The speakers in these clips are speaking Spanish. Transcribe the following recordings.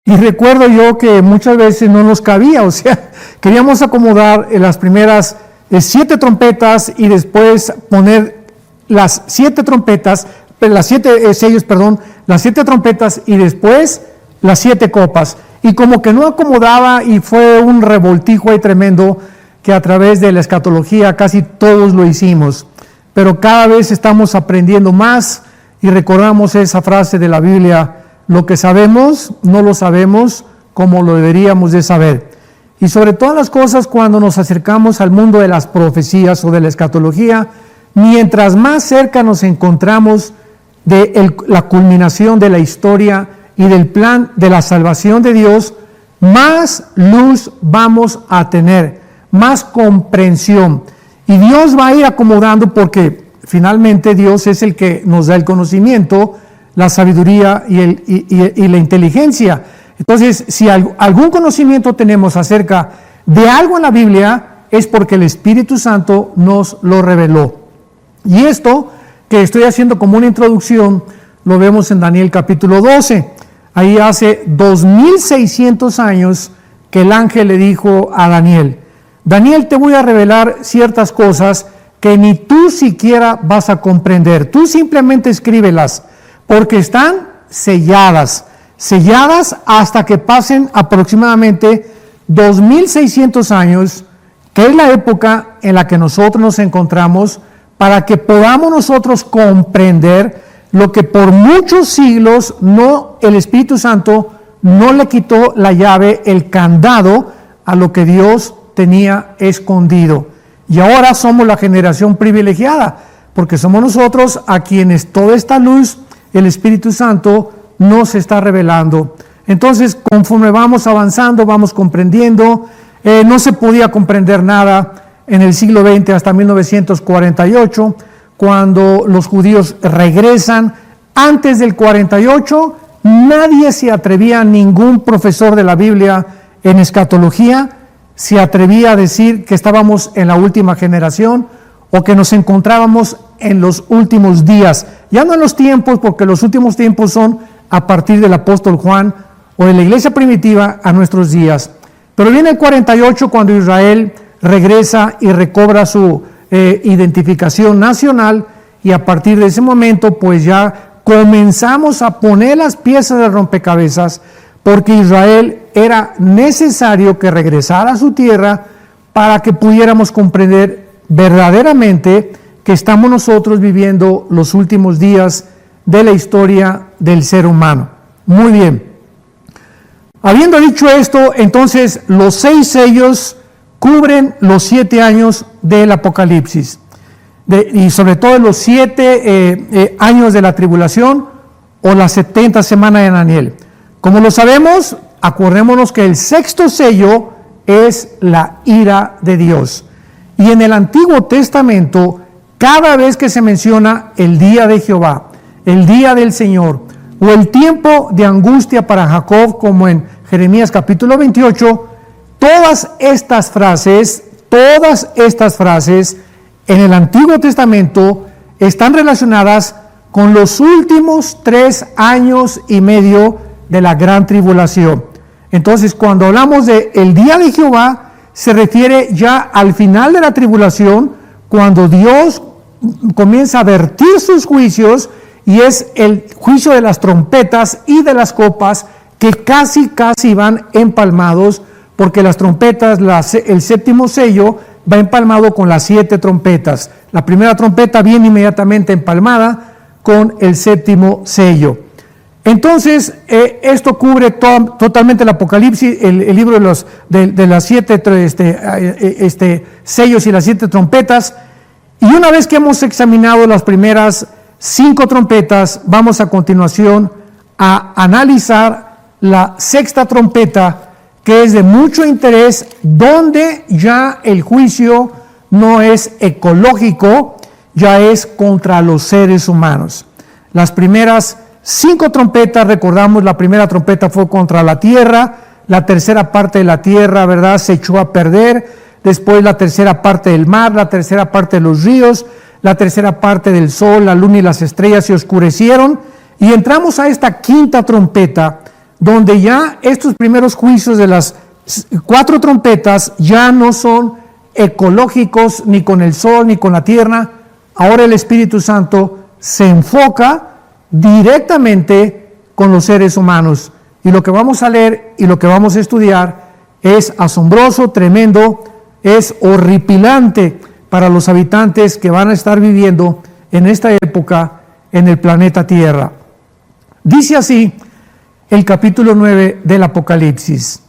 Y recuerdo yo que muchas veces no nos cabía, o sea, queríamos acomodar las primeras 7 trompetas y después poner las 7 trompetas, las 7 sellos, perdón, las 7 trompetas y después las 7 copas. Y como que no acomodaba y fue un revoltijo ahí tremendo que a través de la escatología casi todos lo hicimos. Pero cada vez estamos aprendiendo más y recordamos esa frase de la Biblia: lo que sabemos, no lo sabemos como lo deberíamos de saber. Y sobre todas las cosas, cuando nos acercamos al mundo de las profecías o de la escatología, mientras más cerca nos encontramos de la culminación de la historia y del plan de la salvación de Dios, más luz vamos a tener, más comprensión. Y Dios va a ir acomodando, porque finalmente Dios es el que nos da el conocimiento, la sabiduría y la inteligencia. Entonces, si algún conocimiento tenemos acerca de algo en la Biblia, es porque el Espíritu Santo nos lo reveló. Y esto que estoy haciendo como una introducción, lo vemos en Daniel capítulo 12. Ahí hace 2600 años que el ángel le dijo a Daniel: Daniel, te voy a revelar ciertas cosas que ni tú siquiera vas a comprender. Tú simplemente escríbelas, porque están selladas hasta que pasen aproximadamente 2600 años, que es la época en la que nosotros nos encontramos, para que podamos nosotros comprender lo que por muchos siglos el Espíritu Santo no le quitó la llave, el candado a lo que Dios tenía escondido. Y ahora somos la generación privilegiada, porque somos nosotros a quienes toda esta luz, el Espíritu Santo, nos está revelando. Entonces, conforme vamos avanzando, vamos comprendiendo. No se podía comprender nada en el siglo XX hasta 1948, cuando los judíos regresan. Antes del 48, nadie se atrevía, ningún profesor de la Biblia en escatología, se atrevía a decir que estábamos en la última generación o que nos encontrábamos en los últimos días. Ya no en los tiempos, porque los últimos tiempos son a partir del apóstol Juan o de la iglesia primitiva a nuestros días. Pero viene el 48, cuando Israel regresa y recobra su identificación nacional, y a partir de ese momento pues ya comenzamos a poner las piezas del rompecabezas, porque Israel era necesario que regresara a su tierra para que pudiéramos comprender verdaderamente que estamos nosotros viviendo los últimos días de la historia del ser humano. Muy bien. Habiendo dicho esto, entonces los 6 sellos cubren los 7 años del Apocalipsis, y sobre todo los 7 años de la tribulación o las 70 semanas de Daniel. Como lo sabemos, acordémonos que el 6º sello es la ira de Dios. Y en el Antiguo Testamento, cada vez que se menciona el día de Jehová, el día del Señor, o el tiempo de angustia para Jacob, como en Jeremías capítulo 28, todas estas frases en el Antiguo Testamento están relacionadas con los últimos 3 años y medio de la gran tribulación. Entonces, cuando hablamos de el día de Jehová, se refiere ya al final de la tribulación, cuando Dios comienza a vertir sus juicios, y es el juicio de las trompetas y de las copas, que casi van empalmados, porque las trompetas, el 7º sello va empalmado con las 7 trompetas. La primera trompeta viene inmediatamente empalmada con el 7º sello. Entonces, esto cubre totalmente el Apocalipsis, el libro de las 7 sellos y las 7 trompetas. Y una vez que hemos examinado las primeras 5 trompetas, vamos a continuación a analizar la 6ª trompeta, que es de mucho interés, donde ya el juicio no es ecológico, ya es contra los seres humanos. Las primeras 5 trompetas, recordamos, la primera trompeta fue contra la tierra, la tercera parte de la tierra, ¿verdad?, se echó a perder. Después la tercera parte del mar, la tercera parte de los ríos, la tercera parte del sol, la luna y las estrellas se oscurecieron. Y entramos a esta 5ª trompeta, donde ya estos primeros juicios de las 4 trompetas ya no son ecológicos ni con el sol ni con la tierra. Ahora el Espíritu Santo se enfoca directamente con los seres humanos. Y lo que vamos a leer y lo que vamos a estudiar es asombroso, tremendo, es horripilante para los habitantes que van a estar viviendo en esta época en el planeta Tierra. Dice así el capítulo 9 del Apocalipsis.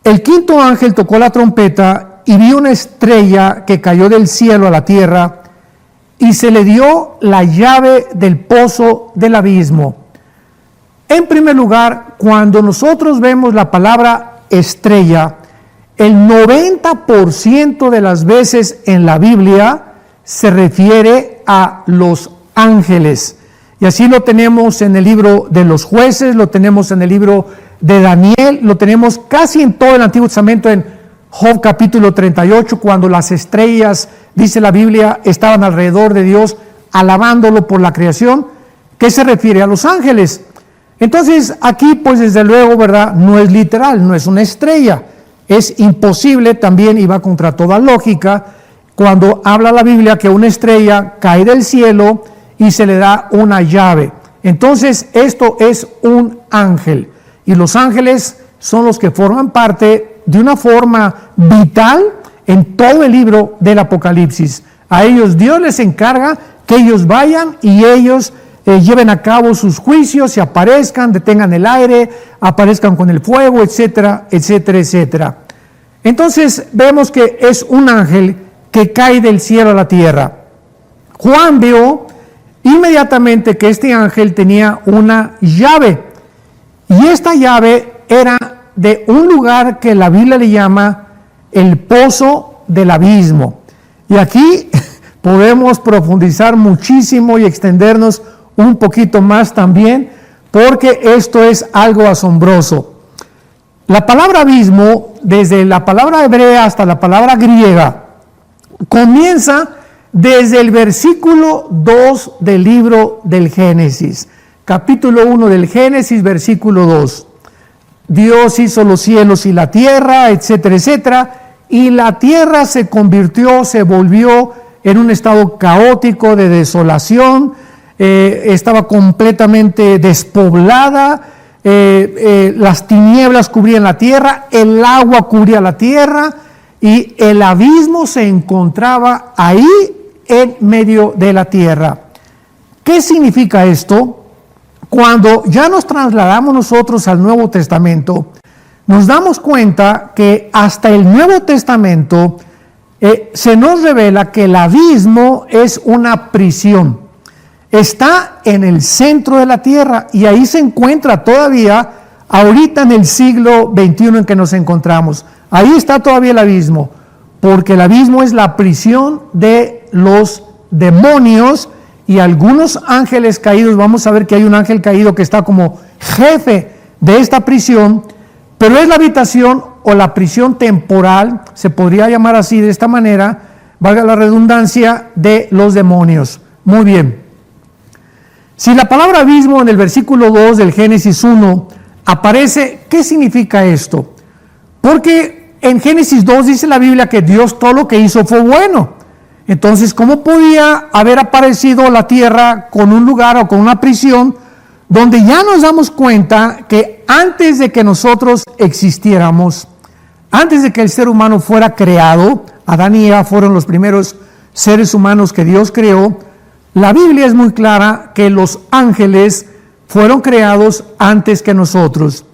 El quinto ángel tocó la trompeta y vi una estrella que cayó del cielo a la tierra y se le dio la llave del pozo del abismo. En primer lugar, cuando nosotros vemos la palabra estrella, el 90% de las veces en la Biblia se refiere a los ángeles. Y así lo tenemos en el libro de los jueces, lo tenemos en el libro de Daniel, lo tenemos casi en todo el Antiguo Testamento, en Job capítulo 38, cuando las estrellas, dice la Biblia, estaban alrededor de Dios alabándolo por la creación, que se refiere a los ángeles. Entonces aquí pues desde luego, ¿verdad? No es literal, no es una estrella. Es imposible también, y va contra toda lógica, cuando habla la Biblia que una estrella cae del cielo y se le da una llave. Entonces esto es un ángel. Y los ángeles son los que forman parte de una forma vital en todo el libro del Apocalipsis. A ellos Dios les encarga que ellos vayan y ellos lleven a cabo sus juicios, se aparezcan, detengan el aire, aparezcan con el fuego, etcétera, etcétera, etcétera. Entonces vemos que es un ángel que cae del cielo a la tierra. Juan vio inmediatamente que este ángel tenía una llave, y esta llave era de un lugar que la Biblia le llama el pozo del abismo. Y aquí podemos profundizar muchísimo y extendernos un poquito más también, porque esto es algo asombroso. La palabra abismo, desde la palabra hebrea hasta la palabra griega, comienza desde el versículo 2 del libro del Génesis. Capítulo 1 del Génesis, versículo 2. Dios hizo los cielos y la tierra, etcétera, etcétera, y la tierra se convirtió, se volvió en un estado caótico de desolación, estaba completamente despoblada, las tinieblas cubrían la tierra, el agua cubría la tierra y el abismo se encontraba ahí en medio de la tierra. ¿Qué significa esto? Cuando ya nos trasladamos nosotros al Nuevo Testamento, nos damos cuenta que hasta el Nuevo Testamento se nos revela que el abismo es una prisión. Está en el centro de la tierra y ahí se encuentra todavía, ahorita en el siglo XXI en que nos encontramos. Ahí está todavía el abismo, porque el abismo es la prisión de los demonios y algunos ángeles caídos. Vamos a ver que hay un ángel caído que está como jefe de esta prisión, pero es la habitación o la prisión temporal, se podría llamar así de esta manera, valga la redundancia, de los demonios. Muy bien. Si la palabra abismo en el versículo 2 del Génesis 1 aparece, ¿qué significa esto? Porque en Génesis 2 dice la Biblia que Dios todo lo que hizo fue bueno. Entonces, ¿cómo podía haber aparecido la tierra con un lugar o con una prisión donde ya nos damos cuenta que antes de que nosotros existiéramos, antes de que el ser humano fuera creado, Adán y Eva fueron los primeros seres humanos que Dios creó? La Biblia es muy clara que los ángeles fueron creados antes que nosotros.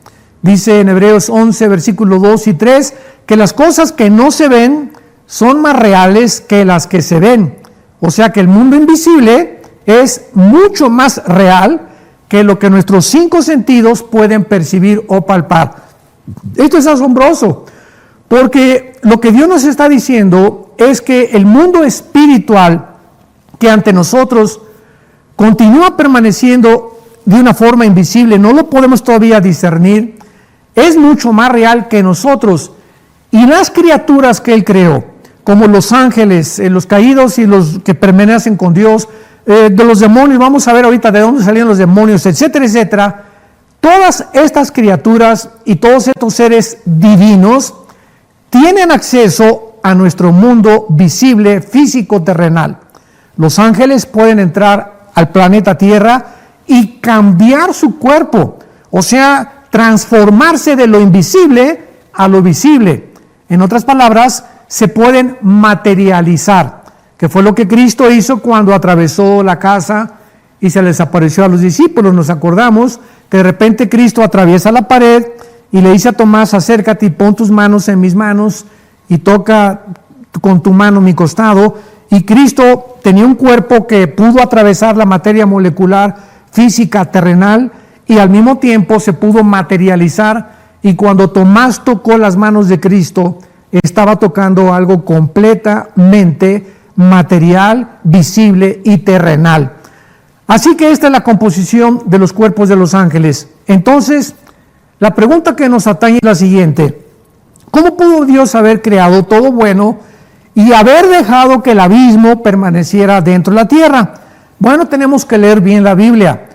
Dice en Hebreos 11, versículos 2 y 3, que las cosas que no se ven son más reales que las que se ven. O sea que el mundo invisible es mucho más real que lo que nuestros 5 sentidos pueden percibir o palpar. Esto es asombroso, porque lo que Dios nos está diciendo es que el mundo espiritual que ante nosotros continúa permaneciendo de una forma invisible, no lo podemos todavía discernir, es mucho más real que nosotros. Y las criaturas que Él creó, como los ángeles, los caídos y los que permanecen con Dios, de los demonios, vamos a ver ahorita de dónde salían los demonios, etcétera, etcétera, Todas estas criaturas y todos estos seres divinos tienen acceso a nuestro mundo visible, físico, terrenal. Los ángeles pueden entrar al planeta Tierra y cambiar su cuerpo, o sea, transformarse de lo invisible a lo visible. En otras palabras, se pueden materializar, que fue lo que Cristo hizo cuando atravesó la casa y se les apareció a los discípulos. Nos acordamos que de repente Cristo atraviesa la pared y le dice a Tomás: acércate y pon tus manos en mis manos y toca con tu mano mi costado. Y Cristo tenía un cuerpo que pudo atravesar la materia molecular, física, terrenal, y al mismo tiempo se pudo materializar. Y cuando Tomás tocó las manos de Cristo, estaba tocando algo completamente material, visible y terrenal. Así que esta es la composición de los cuerpos de los ángeles. Entonces, la pregunta que nos atañe es la siguiente: ¿cómo pudo Dios haber creado todo bueno y haber dejado que el abismo permaneciera dentro de la tierra? Bueno, tenemos que leer bien la Biblia,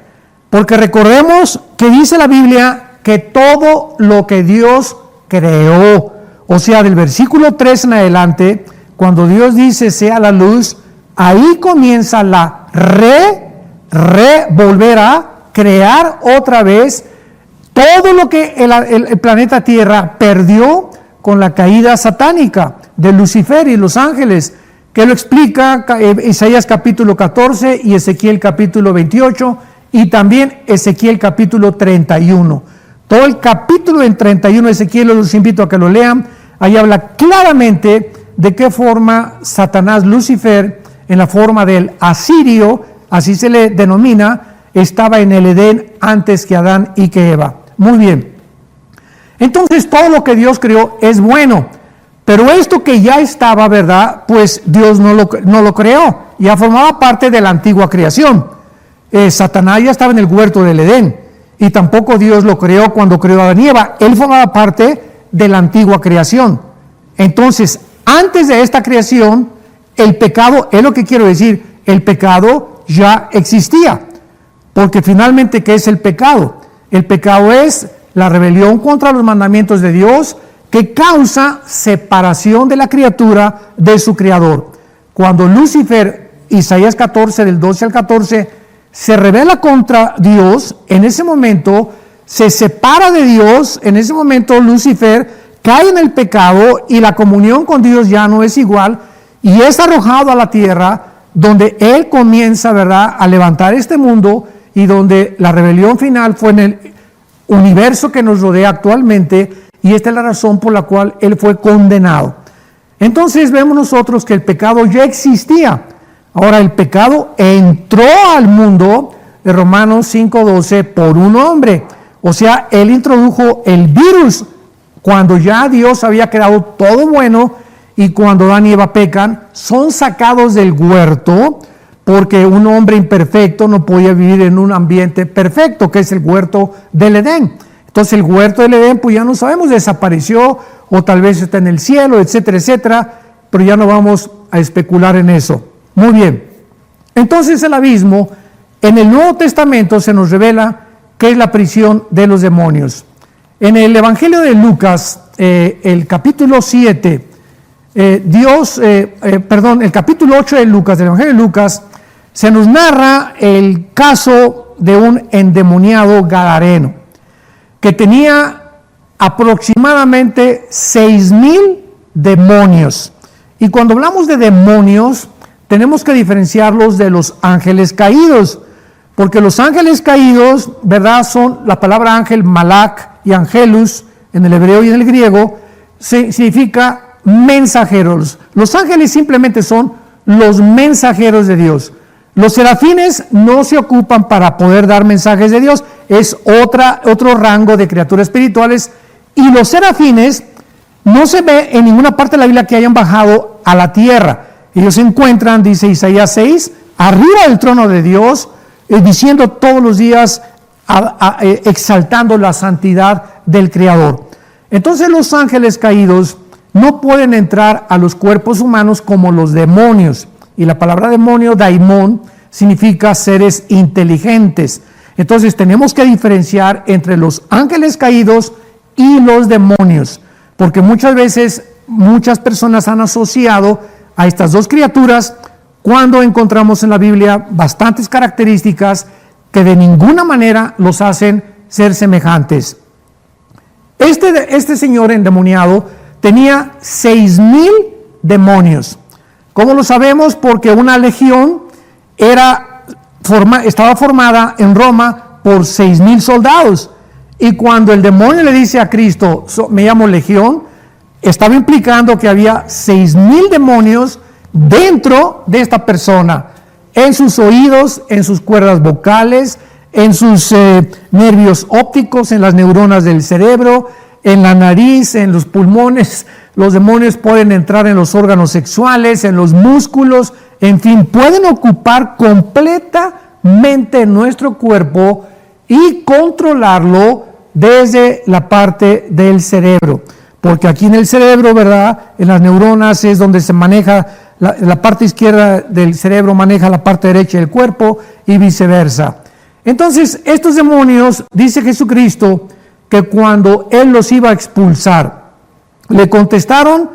porque recordemos que dice la Biblia que todo lo que Dios creó, o sea, del versículo 3 en adelante, cuando Dios dice sea la luz, ahí comienza la volver a crear otra vez todo lo que el planeta Tierra perdió con la caída satánica de Lucifer y los ángeles, que lo explica Isaías capítulo 14 y Ezequiel capítulo 28 y también Ezequiel capítulo 31. Todo el capítulo en 31 de Ezequiel, los invito a que lo lean. Ahí habla claramente de qué forma Satanás, Lucifer, en la forma del asirio, así se le denomina, estaba en el Edén antes que Adán y que Eva. Muy bien. Entonces todo lo que Dios creó es bueno, pero esto que ya estaba, ¿verdad? Pues Dios no lo creó, ya formaba parte de la antigua creación. Satanás ya estaba en el huerto del Edén, y tampoco Dios lo creó cuando creó a Adán y Eva. Él formaba parte de la antigua creación. Entonces, antes de esta creación, el pecado, es lo que quiero decir, el pecado ya existía. Porque finalmente, ¿qué es el pecado? El pecado es la rebelión contra los mandamientos de Dios, que causa separación de la criatura de su creador. Cuando Lucifer, Isaías 14, del 12 al 14, se rebela contra Dios, en ese momento se separa de Dios, en ese momento Lucifer cae en el pecado y la comunión con Dios ya no es igual, y es arrojado a la tierra, donde él comienza, ¿verdad?, a levantar este mundo, y donde la rebelión final fue en el universo que nos rodea actualmente, y esta es la razón por la cual él fue condenado. Entonces vemos nosotros que el pecado ya existía. Ahora, el pecado entró al mundo, de Romanos 5:12, por un hombre. O sea, él introdujo el virus cuando ya Dios había creado todo bueno, y cuando Adán y Eva pecan, son sacados del huerto, porque un hombre imperfecto no podía vivir en un ambiente perfecto, que es el huerto del Edén. Entonces el huerto del Edén, pues ya no sabemos, desapareció, o tal vez está en el cielo, etcétera, etcétera, pero ya no vamos a especular en eso. Muy bien. Entonces el abismo, en el Nuevo Testamento se nos revela que es la prisión de los demonios. En el Evangelio de Lucas, el capítulo 7, el capítulo 8 de Lucas, del Evangelio de Lucas, se nos narra el caso de un endemoniado gadareno, que tenía aproximadamente 6,000 demonios. Y cuando hablamos de demonios, tenemos que diferenciarlos de los ángeles caídos, porque los ángeles caídos, ¿verdad?, son la palabra ángel, malak y angelus, en el hebreo y en el griego, significa mensajeros. Los ángeles simplemente son los mensajeros de Dios. Los serafines no se ocupan para poder dar mensajes de Dios, es otro rango de criaturas espirituales, y los serafines no se ve en ninguna parte de la Biblia que hayan bajado a la tierra. Ellos se encuentran, dice Isaías 6, arriba del trono de Dios, diciendo todos los días, exaltando la santidad del Creador. Entonces los ángeles caídos no pueden entrar a los cuerpos humanos como los demonios. Y la palabra demonio, daimón, significa seres inteligentes. Entonces tenemos que diferenciar entre los ángeles caídos y los demonios, porque muchas veces muchas personas han asociado a estas dos criaturas cuando encontramos en la Biblia bastantes características que de ninguna manera los hacen ser semejantes. Este señor endemoniado tenía 6,000 demonios. ¿Cómo lo sabemos? Porque una legión estaba formada en Roma por 6,000 soldados. Y cuando el demonio le dice a Cristo, me llamo legión, estaba implicando que había 6,000 demonios dentro de esta persona, en sus oídos, en sus cuerdas vocales, en sus nervios ópticos, en las neuronas del cerebro, en la nariz, en los pulmones. Los demonios pueden entrar en los órganos sexuales, en los músculos, en fin, pueden ocupar completamente nuestro cuerpo y controlarlo desde la parte del cerebro. Porque aquí en el cerebro, ¿verdad? En las neuronas es donde se maneja, la parte izquierda del cerebro maneja la parte derecha del cuerpo y viceversa. Entonces, estos demonios, dice Jesucristo, que cuando Él los iba a expulsar, le contestaron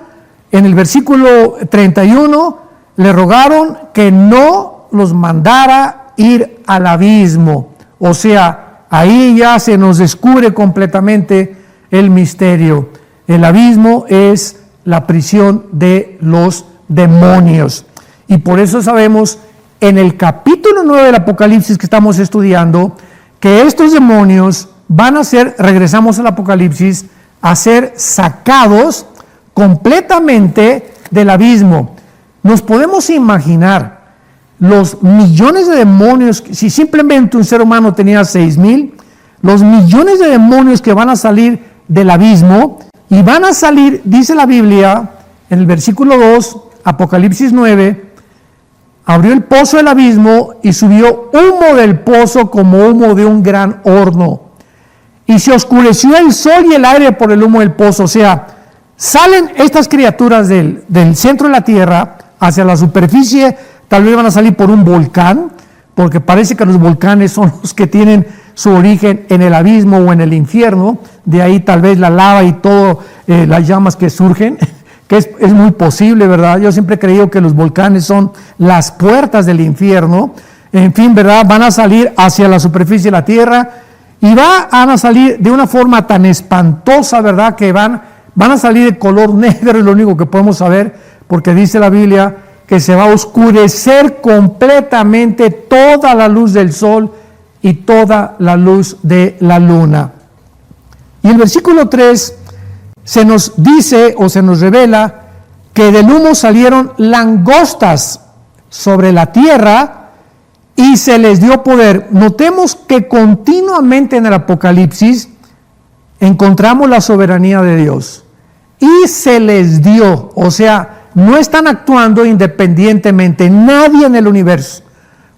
en el versículo 31, le rogaron que no los mandara ir al abismo. O sea, ahí ya se nos descubre completamente el misterio. El abismo es la prisión de los demonios. Y por eso sabemos en el capítulo 9 del Apocalipsis que estamos estudiando, que estos demonios van a ser, regresamos al Apocalipsis, a ser sacados completamente del abismo. Nos podemos imaginar los millones de demonios, si simplemente un ser humano tenía 6,000, los millones de demonios que van a salir del abismo, y van a salir, dice la Biblia, en el versículo 2, Apocalipsis 9, abrió el pozo del abismo y subió humo del pozo como humo de un gran horno. Y se oscureció el sol y el aire por el humo del pozo. O sea, salen estas criaturas del centro de la tierra hacia la superficie. Tal vez van a salir por un volcán, porque parece que los volcanes son los que tienen su origen en el abismo o en el infierno. De ahí tal vez la lava y todo, las llamas que surgen, que es muy posible, ¿verdad? Yo siempre he creído que los volcanes son las puertas del infierno. En fin, ¿verdad? Van a salir hacia la superficie de la tierra y van a salir de una forma tan espantosa, ¿verdad? Que van a salir de color negro, es lo único que podemos saber, porque dice la Biblia que se va a oscurecer completamente toda la luz del sol y toda la luz de la luna. Y el versículo 3 se nos dice o se nos revela que del humo salieron langostas sobre la tierra y se les dio poder. Notemos que continuamente en el Apocalipsis encontramos la soberanía de Dios. Y se les dio, o sea, no están actuando independientemente, nadie en el universo.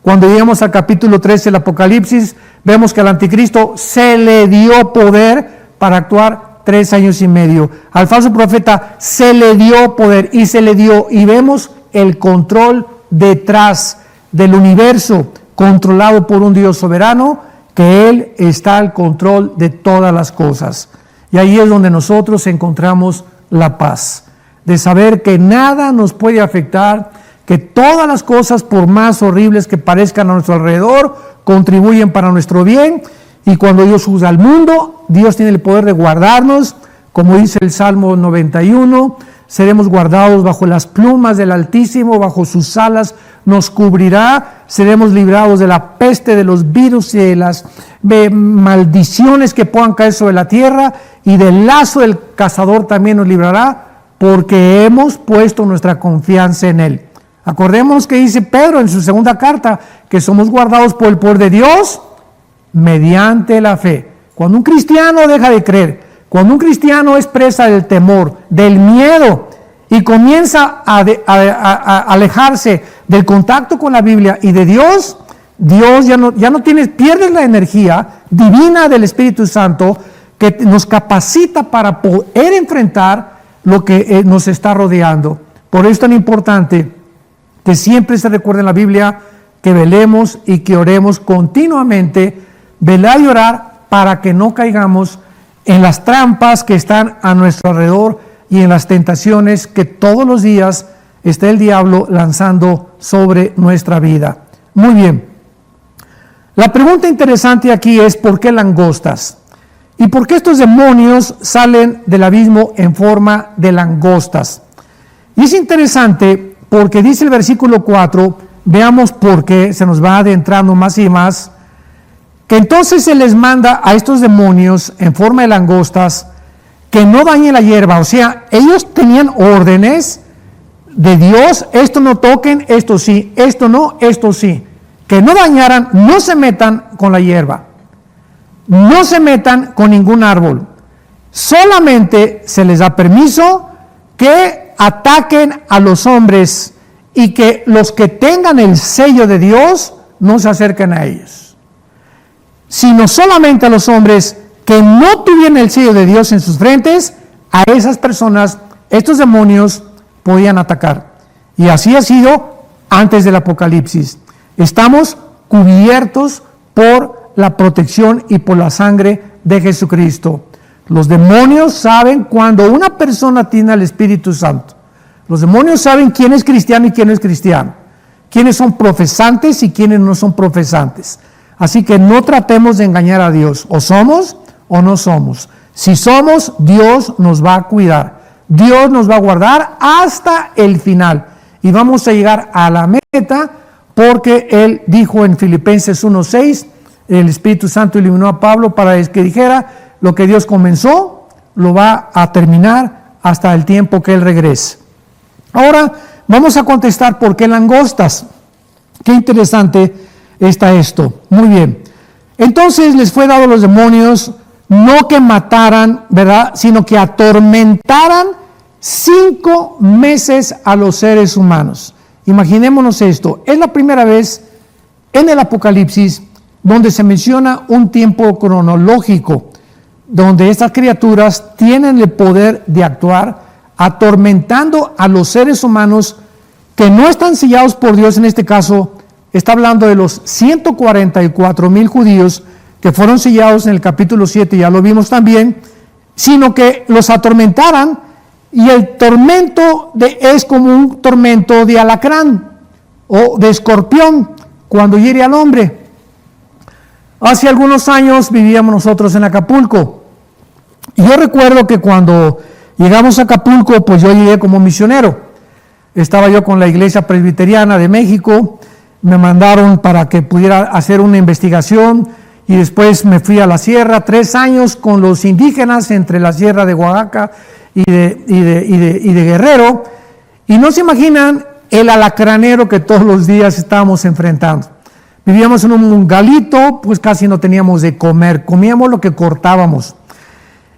Cuando llegamos al capítulo 13 del Apocalipsis, vemos que al anticristo se le dio poder para actuar 3 años y medio. Al falso profeta se le dio poder y se le dio, y vemos el control detrás del universo, controlado por un Dios soberano, que Él está al control de todas las cosas. Y ahí es donde nosotros encontramos la paz, de saber que nada nos puede afectar, que todas las cosas, por más horribles que parezcan a nuestro alrededor, contribuyen para nuestro bien. Y cuando Dios juzga al mundo, Dios tiene el poder de guardarnos, como dice el Salmo 91, seremos guardados bajo las plumas del Altísimo, bajo sus alas nos cubrirá, seremos librados de la peste, de los virus y de las maldiciones que puedan caer sobre la tierra, y del lazo del cazador también nos librará, porque hemos puesto nuestra confianza en Él. Acordémonos que dice Pedro en su segunda carta, que somos guardados por el poder de Dios mediante la fe. Cuando un cristiano deja de creer, cuando un cristiano es presa del temor, del miedo, y comienza a alejarse del contacto con la Biblia y de Dios, Dios ya no tienes, pierdes la energía divina del Espíritu Santo que nos capacita para poder enfrentar lo que nos está rodeando. Por eso es tan importante que siempre se recuerde en la Biblia que velemos y que oremos continuamente velar y orar para que no caigamos en las trampas que están a nuestro alrededor y en las tentaciones que todos los días está el diablo lanzando sobre nuestra vida. Muy bien. La pregunta interesante aquí es ¿por qué langostas? ¿Y por qué estos demonios salen del abismo en forma de langostas? Y es interesante porque dice el versículo 4, veamos por qué se nos va adentrando más y más, que entonces se les manda a estos demonios en forma de langostas que no dañen la hierba. O sea, ellos tenían órdenes de Dios, esto no toquen, esto sí, esto no, esto sí. Que no dañaran, no se metan con la hierba, no se metan con ningún árbol. Solamente se les da permiso que ataquen a los hombres y que los que tengan el sello de Dios no se acerquen a ellos, sino solamente a los hombres que no tuvieran el sello de Dios en sus frentes. A esas personas, estos demonios podían atacar. Y así ha sido antes del Apocalipsis. Estamos cubiertos por la protección y por la sangre de Jesucristo. Los demonios saben cuando una persona tiene al Espíritu Santo. Los demonios saben quién es cristiano y quién no es cristiano. Quiénes son profesantes y quiénes no son profesantes. Así que no tratemos de engañar a Dios. O somos o no somos. Si somos, Dios nos va a cuidar. Dios nos va a guardar hasta el final. Y vamos a llegar a la meta porque Él dijo en Filipenses 1:6, el Espíritu Santo iluminó a Pablo para que dijera, lo que Dios comenzó, lo va a terminar hasta el tiempo que Él regrese. Ahora vamos a contestar por qué langostas. Qué interesante está esto. Muy bien. Entonces les fue dado a los demonios no que mataran, ¿verdad?, sino que atormentaran 5 meses a los seres humanos. Imaginémonos esto. Es la primera vez en el Apocalipsis donde se menciona un tiempo cronológico, donde estas criaturas tienen el poder de actuar atormentando a los seres humanos que no están sellados por Dios. En este caso está hablando de los 144,000 judíos que fueron sellados en el capítulo 7, ya lo vimos también, sino que los atormentaran. Y el tormento es como un tormento de alacrán o de escorpión cuando hiere al hombre. Hace algunos años vivíamos nosotros en Acapulco. Y yo recuerdo que cuando llegamos a Acapulco, pues yo llegué como misionero. Estaba yo con la Iglesia Presbiteriana de México. Me mandaron para que pudiera hacer una investigación. Y después me fui a la sierra, 3 años con los indígenas entre la sierra de Oaxaca y de Guerrero, y no se imaginan el alacranero que todos los días estábamos enfrentando. Vivíamos en un galito, pues casi no teníamos de comer, comíamos lo que cortábamos.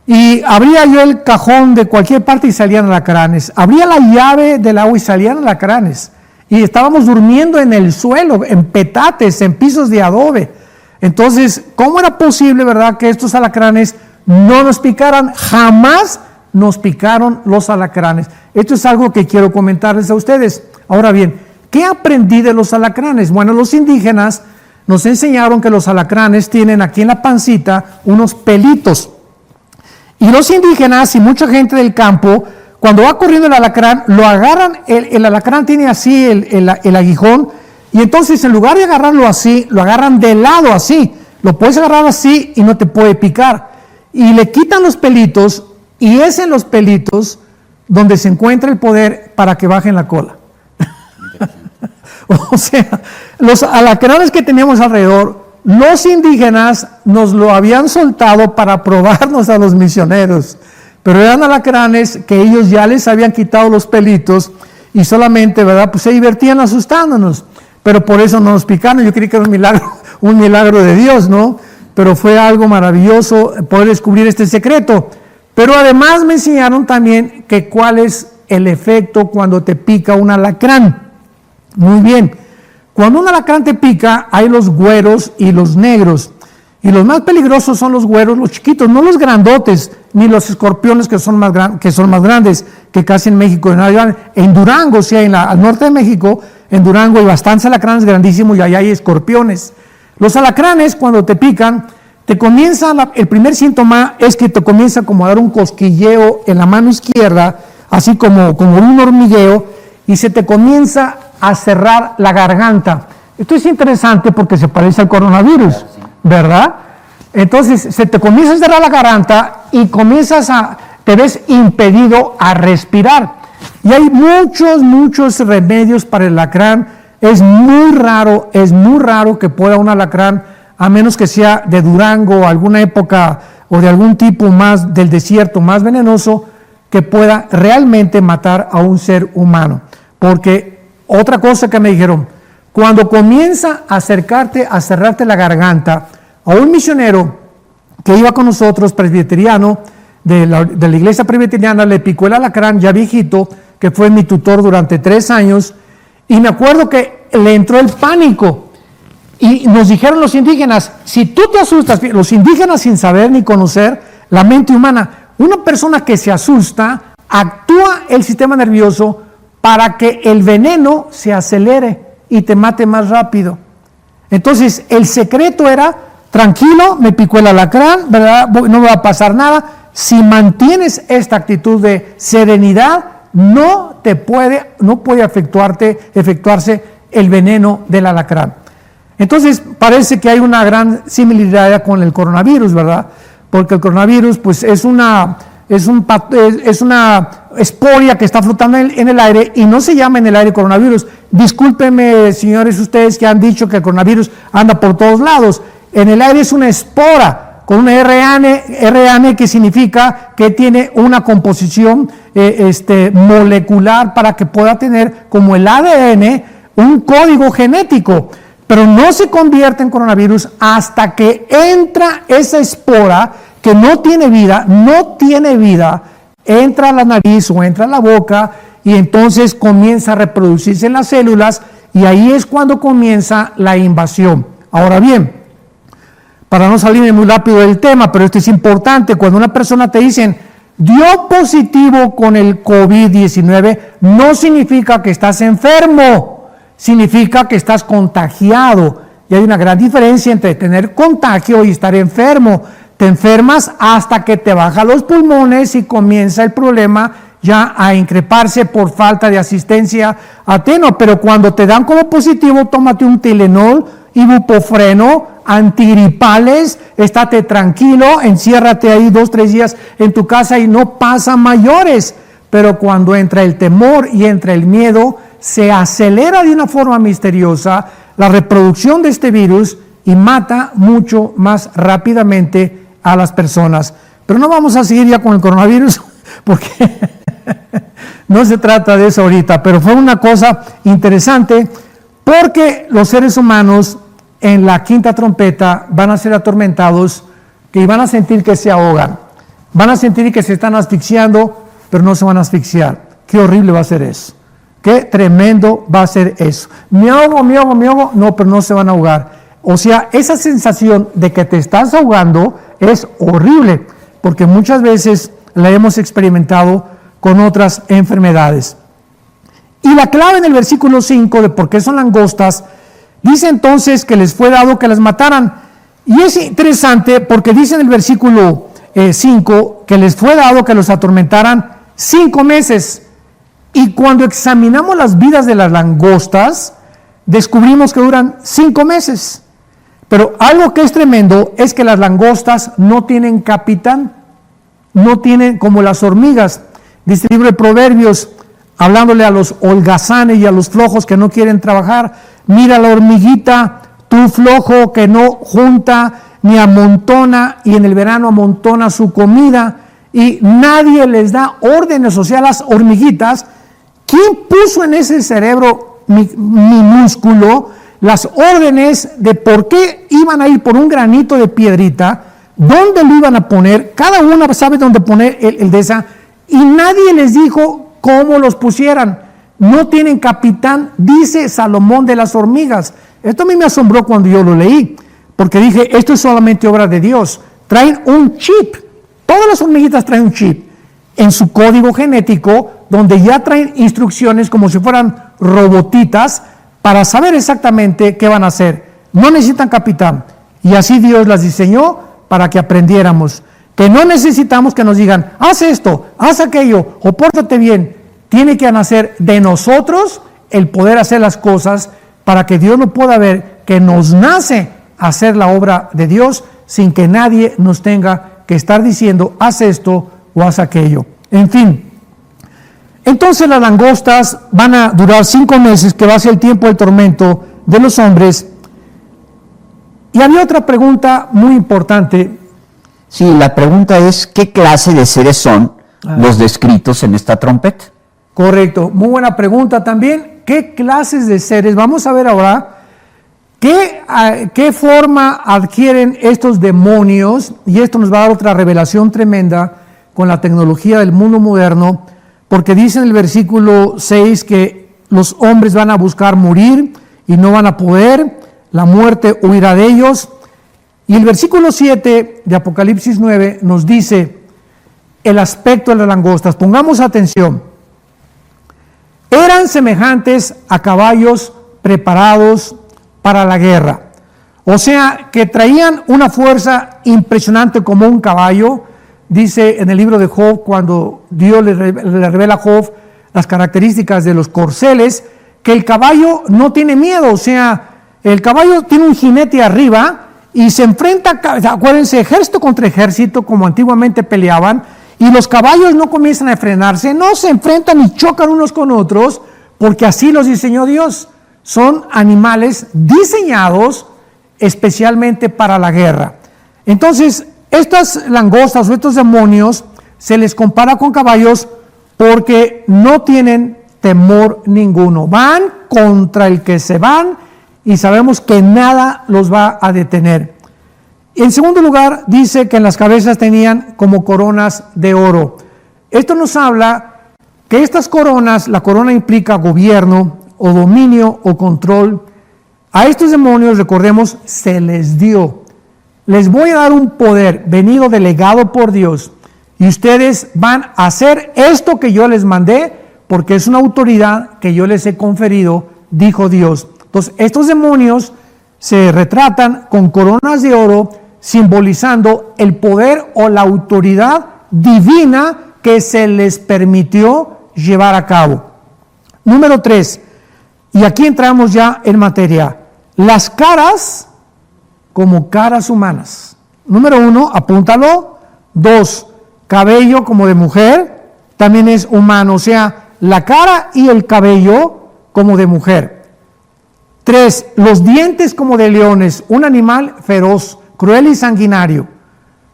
Y abría yo el cajón de cualquier parte y salían alacranes. Abría la llave del agua y salían alacranes. Y estábamos durmiendo en el suelo, en petates, en pisos de adobe. Entonces, ¿cómo era posible, verdad, que estos alacranes no nos picaran? Jamás nos picaron los alacranes. Esto es algo que quiero comentarles a ustedes. Ahora bien, ¿qué aprendí de los alacranes? Bueno, los indígenas nos enseñaron que los alacranes tienen aquí en la pancita unos pelitos. Y los indígenas y mucha gente del campo, cuando va corriendo el alacrán, lo agarran, el alacrán tiene así el aguijón, y entonces en lugar de agarrarlo así, lo agarran de lado así. Lo puedes agarrar así y no te puede picar. Y le quitan los pelitos, y es en los pelitos donde se encuentra el poder para que bajen la cola. O sea, los alacranes que teníamos alrededor, los indígenas nos lo habían soltado para probarnos a los misioneros, pero eran alacranes que ellos ya les habían quitado los pelitos y solamente, ¿verdad?, pues se divertían asustándonos, pero por eso no nos picaron. Yo creí que era un milagro de Dios, ¿no? Pero fue algo maravilloso poder descubrir este secreto. Pero además me enseñaron también que cuál es el efecto cuando te pica un alacrán. Muy bien, cuando un alacrán te pica, hay los güeros y los negros. Y los más peligrosos son los güeros, los chiquitos, no los grandotes, ni los escorpiones que son más grandes, que casi en México. En Durango, sí, al norte de México, en Durango hay bastantes alacranes grandísimos y allá hay escorpiones. Los alacranes, cuando te pican, el primer síntoma es que te comienza como a dar un cosquilleo en la mano izquierda, así como un hormigueo, y se te comienza a cerrar la garganta. Esto es interesante porque se parece al coronavirus, ¿verdad? Entonces se te comienza a cerrar la garganta y te ves impedido a respirar. Y hay muchos remedios para el alacrán. Es muy raro que pueda un alacrán, a menos que sea de Durango o alguna época o de algún tipo más del desierto, más venenoso, que pueda realmente matar a un ser humano. Porque otra cosa que me dijeron, cuando comienza a acercarte, a cerrarte la garganta, a un misionero que iba con nosotros, presbiteriano, de la iglesia presbiteriana, le picó el alacrán, ya viejito, que fue mi tutor durante 3 años, y me acuerdo que le entró el pánico, y nos dijeron los indígenas, si tú te asustas, los indígenas sin saber ni conocer la mente humana, una persona que se asusta, actúa el sistema nervioso para que el veneno se acelere y te mate más rápido. Entonces, el secreto era, tranquilo, me picó el alacrán, ¿verdad? No va a pasar nada. Si mantienes esta actitud de serenidad, no puede efectuarse el veneno del alacrán. Entonces, parece que hay una gran similaridad con el coronavirus, ¿verdad? Porque el coronavirus, pues, es una esporia que está flotando en el aire y no se llama en el aire coronavirus. Discúlpenme, señores, ustedes que han dicho que el coronavirus anda por todos lados. En el aire es una espora con una RNA que significa que tiene una composición molecular para que pueda tener, como el ADN, un código genético. Pero no se convierte en coronavirus hasta que entra esa espora que no tiene vida, entra a la nariz o entra a la boca y entonces comienza a reproducirse en las células y ahí es cuando comienza la invasión. Ahora bien, para no salirme muy rápido del tema, pero esto es importante, cuando una persona te dicen dio positivo con el COVID-19, no significa que estás enfermo, significa que estás contagiado. Y hay una gran diferencia entre tener contagio y estar enfermo. Te enfermas hasta que te bajan los pulmones y comienza el problema ya a increparse por falta de asistencia a Teno. Pero cuando te dan como positivo, tómate un Tylenol, ibuprofeno, antigripales, estate tranquilo, enciérrate ahí 2-3 días en tu casa y no pasa mayores. Pero cuando entra el temor y entra el miedo, se acelera de una forma misteriosa la reproducción de este virus y mata mucho más rápidamente a las personas. Pero no vamos a seguir ya con el coronavirus porque no se trata de eso ahorita, pero fue una cosa interesante porque los seres humanos en la quinta trompeta van a ser atormentados y van a sentir que se ahogan, van a sentir que se están asfixiando, pero no se van a asfixiar. Qué horrible va a ser eso. Qué tremendo va a ser eso. Me ahogo, no, pero no se van a ahogar. O sea, esa sensación de que te estás ahogando es horrible, porque muchas veces la hemos experimentado con otras enfermedades. Y la clave en el versículo 5 de por qué son langostas, dice entonces que les fue dado que las mataran. Y es interesante porque dice en el versículo 5 que les fue dado que los atormentaran 5 meses. Y cuando examinamos las vidas de las langostas, descubrimos que duran 5 meses. Pero algo que es tremendo es que las langostas no tienen capitán, no tienen como las hormigas. Dice el libro de Proverbios, hablándole a los holgazanes y a los flojos que no quieren trabajar, mira la hormiguita, tú flojo que no junta ni amontona, y en el verano amontona su comida, y nadie les da órdenes. O sea, las hormiguitas, ¿quién puso en ese cerebro minúsculo las órdenes de por qué iban a ir por un granito de piedrita, dónde lo iban a poner? Cada una sabe dónde poner el de esa, y nadie les dijo cómo los pusieran. No tienen capitán, dice Salomón de las hormigas. Esto a mí me asombró cuando yo lo leí, porque dije, esto es solamente obra de Dios. Traen un chip, todas las hormiguitas traen un chip en su código genético, donde ya traen instrucciones como si fueran robotitas para saber exactamente qué van a hacer. no necesitan capitán. Y así Dios las diseñó para que aprendiéramos. Que no necesitamos que nos digan, haz esto, haz aquello, o pórtate bien. Tiene que nacer de nosotros el poder hacer las cosas para que Dios lo pueda ver, que nos nace hacer la obra de Dios sin que nadie nos tenga que estar diciendo, haz esto o haz aquello. En fin. Entonces las langostas van a durar 5 meses, que va a ser el tiempo del tormento de los hombres. Y había otra pregunta muy importante. Sí, la pregunta es, ¿qué clase de seres son los descritos en esta trompeta? Correcto, muy buena pregunta también. ¿Qué clases de seres? Vamos a ver ahora qué forma adquieren estos demonios, y esto nos va a dar otra revelación tremenda con la tecnología del mundo moderno, porque dice en el versículo 6 que los hombres van a buscar morir y no van a poder, la muerte huirá de ellos. Y el versículo 7 de Apocalipsis 9 nos dice el aspecto de las langostas. Pongamos atención. Eran semejantes a caballos preparados para la guerra. O sea, que traían una fuerza impresionante como un caballo. Dice en el libro de Job, cuando Dios le revela a Job las características de los corceles, que el caballo no tiene miedo. O sea, el caballo tiene un jinete arriba y se enfrenta, acuérdense, ejército contra ejército, como antiguamente peleaban, y los caballos no comienzan a frenarse, no se enfrentan y chocan unos con otros, porque así los diseñó Dios. Son animales diseñados especialmente para la guerra. Entonces, estas langostas o estos demonios se les compara con caballos porque no tienen temor ninguno. Van contra el que se van y sabemos que nada los va a detener. En segundo lugar, dice que en las cabezas tenían como coronas de oro. Esto nos habla que estas coronas, la corona implica gobierno o dominio o control. A estos demonios, recordemos, se les dio. Les voy a dar un poder venido delegado por Dios y ustedes van a hacer esto que yo les mandé porque es una autoridad que yo les he conferido, dijo Dios. Entonces, estos demonios se retratan con coronas de oro, simbolizando el poder o la autoridad divina que se les permitió llevar a cabo. Número 3, y aquí entramos ya en materia, las caras como caras humanas. Número 1, apúntalo. 2, cabello como de mujer, también es humano, o sea, la cara y el cabello como de mujer. 3, los dientes como de leones, un animal feroz, cruel y sanguinario.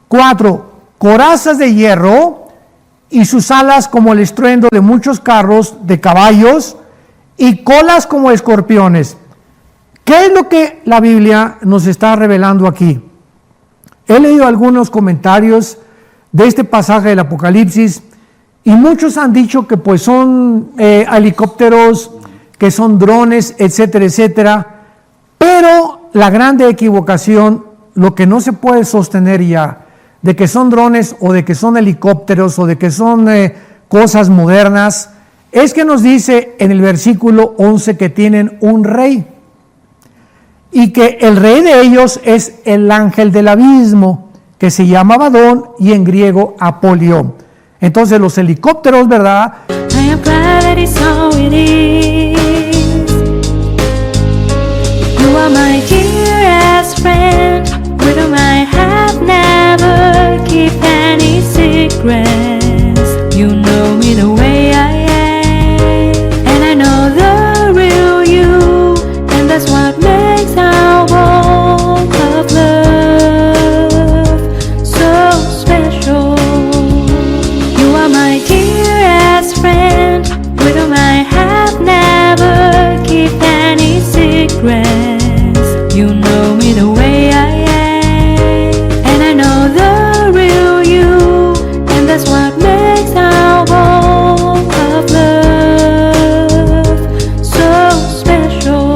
4, corazas de hierro y sus alas como el estruendo de muchos carros de caballos y colas como escorpiones. ¿Qué es lo que la Biblia nos está revelando aquí? He leído algunos comentarios de este pasaje del Apocalipsis y muchos han dicho que pues son helicópteros, que son drones, etcétera, etcétera, pero la grande equivocación, lo que no se puede sostener ya, de que son drones o de que son helicópteros o de que son cosas modernas, es que nos dice en el versículo 11 que tienen un rey y que el rey de ellos es el ángel del abismo, que se llama Abadón y en griego Apolión. Entonces los helicópteros, ¿verdad? I am glad that it's how it is. You are my dearest friend, with whom I have never kept any secrets. You know me the way I am, and I know the real you, and that's what makes our walk of love so special. You are my dearest friend, with whom I have never kept any secrets. You know me the way I am, and I know the real you, and that's what makes our walk of love so special.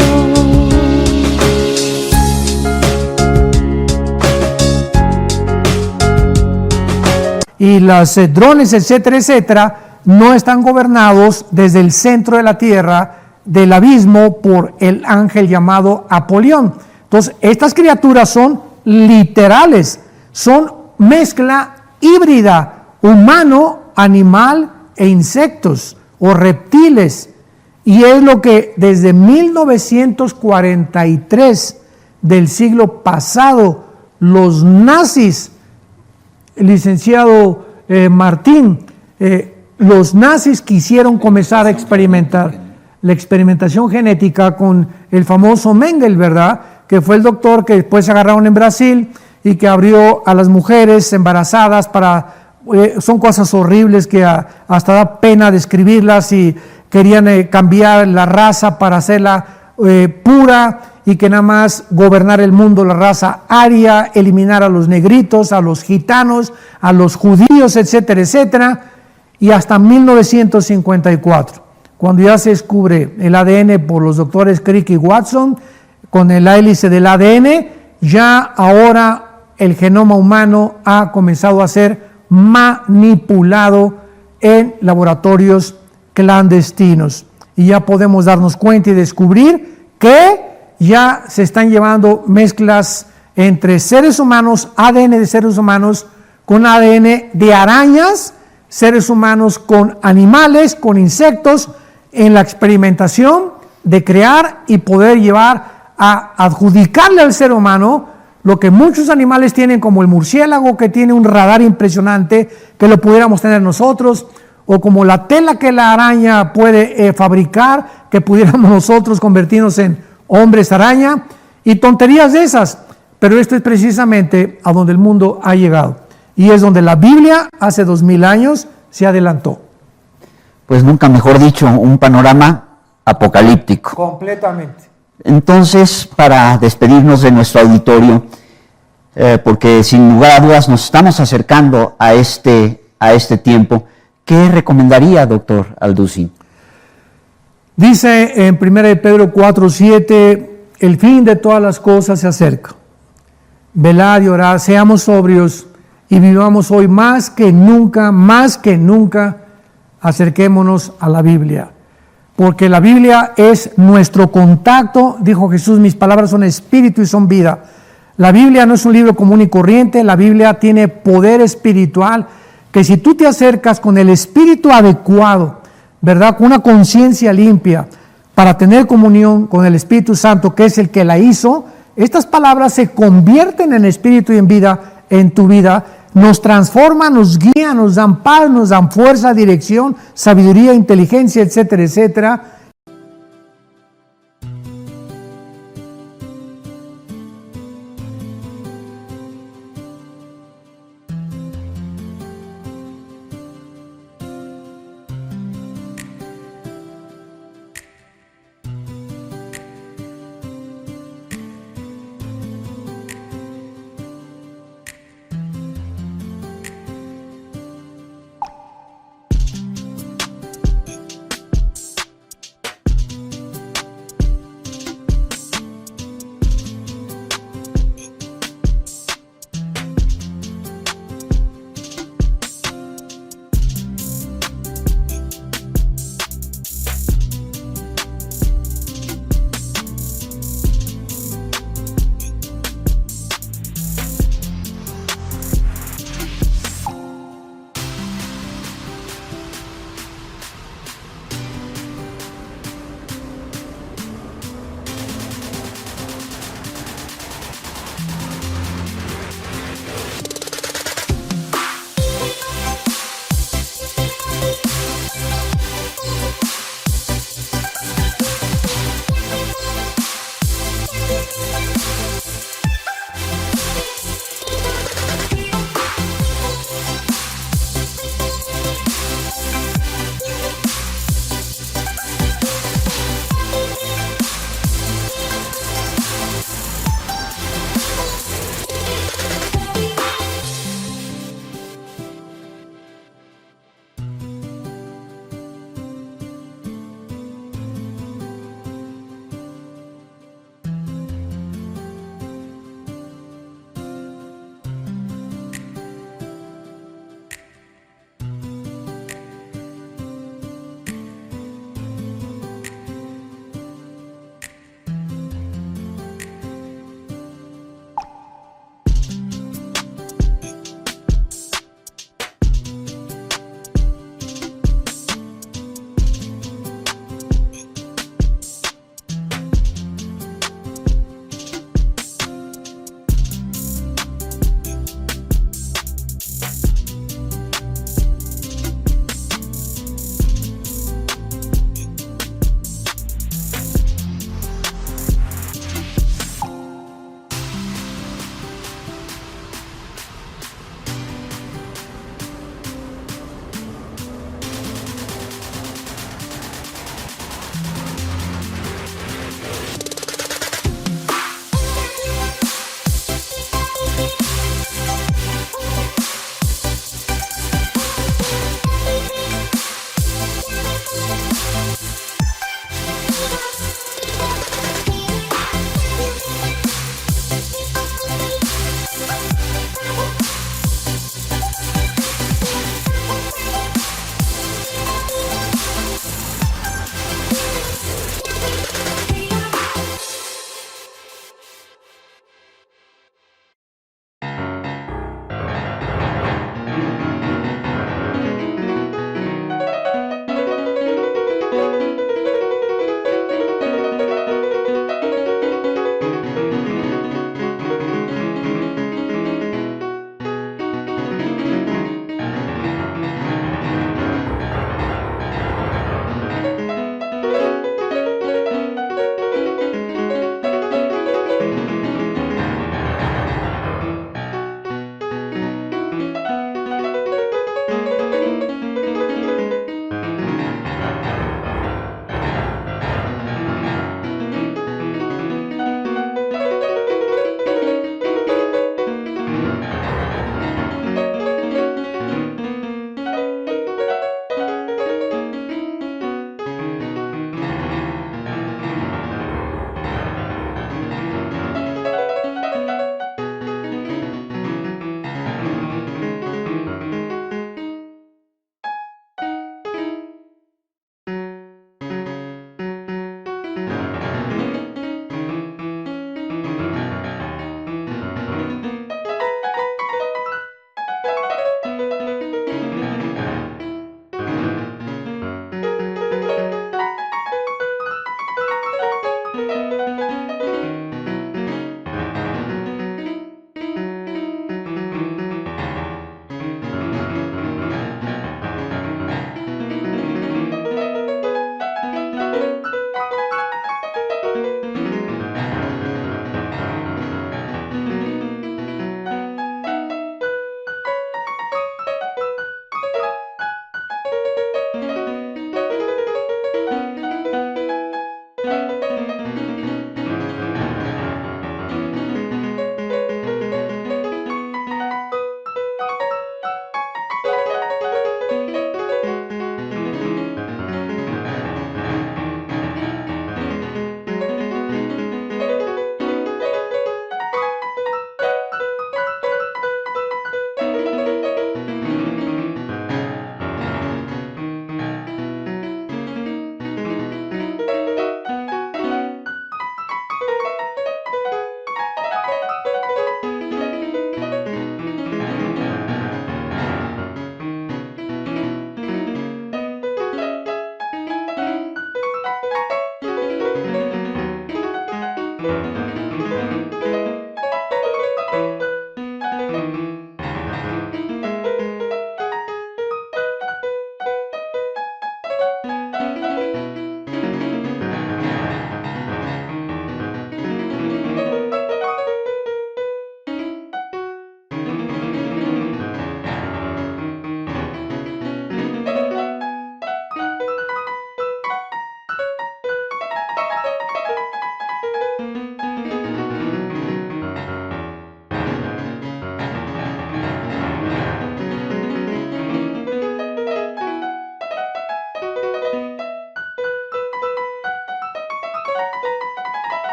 Y los drones, etcétera, etcétera, no están gobernados desde el centro de la tierra, del abismo, por el ángel llamado Apolión. Entonces, estas criaturas son literales, son mezcla híbrida, humano, animal e insectos o reptiles. Y es lo que desde 1943 del siglo pasado, los nazis, el licenciado Martín, los nazis quisieron comenzar a experimentar la experimentación genética con el famoso Mengele, ¿verdad? Que fue el doctor que después se agarraron en Brasil y que abrió a las mujeres embarazadas para... son cosas horribles que hasta da pena describirlas, y querían cambiar la raza para hacerla pura y que nada más gobernar el mundo la raza aria, eliminar a los negritos, a los gitanos, a los judíos, etcétera, etcétera. Y hasta 1954, cuando ya se descubre el ADN por los doctores Crick y Watson, con el hélice del ADN, ya ahora el genoma humano ha comenzado a ser manipulado en laboratorios clandestinos. Y ya podemos darnos cuenta y descubrir que ya se están llevando mezclas entre seres humanos, ADN de seres humanos, con ADN de arañas, seres humanos con animales, con insectos, en la experimentación de crear y poder llevar a adjudicarle al ser humano lo que muchos animales tienen, como el murciélago, que tiene un radar impresionante, que lo pudiéramos tener nosotros, o como la tela que la araña puede fabricar, que pudiéramos nosotros convertirnos en hombres araña, y tonterías de esas. Pero esto es precisamente a donde el mundo ha llegado, y es donde la Biblia hace 2000 años se adelantó. Pues nunca mejor dicho, un panorama apocalíptico. Completamente. Entonces, para despedirnos de nuestro auditorio, porque sin lugar a dudas nos estamos acercando a este tiempo, ¿qué recomendaría, doctor Alducin? Dice en 1 Pedro 4:7, el fin de todas las cosas se acerca. Velad y orad, seamos sobrios y vivamos hoy más que nunca, acerquémonos a la Biblia. Porque la Biblia es nuestro contacto, dijo Jesús, mis palabras son espíritu y son vida. La Biblia no es un libro común y corriente, la Biblia tiene poder espiritual, que si tú te acercas con el espíritu adecuado, ¿verdad? Con una conciencia limpia, para tener comunión con el Espíritu Santo, que es el que la hizo, estas palabras se convierten en espíritu y en vida en tu vida, nos transforman, nos guían, nos dan paz, nos dan fuerza, dirección, sabiduría, inteligencia, etcétera, etcétera.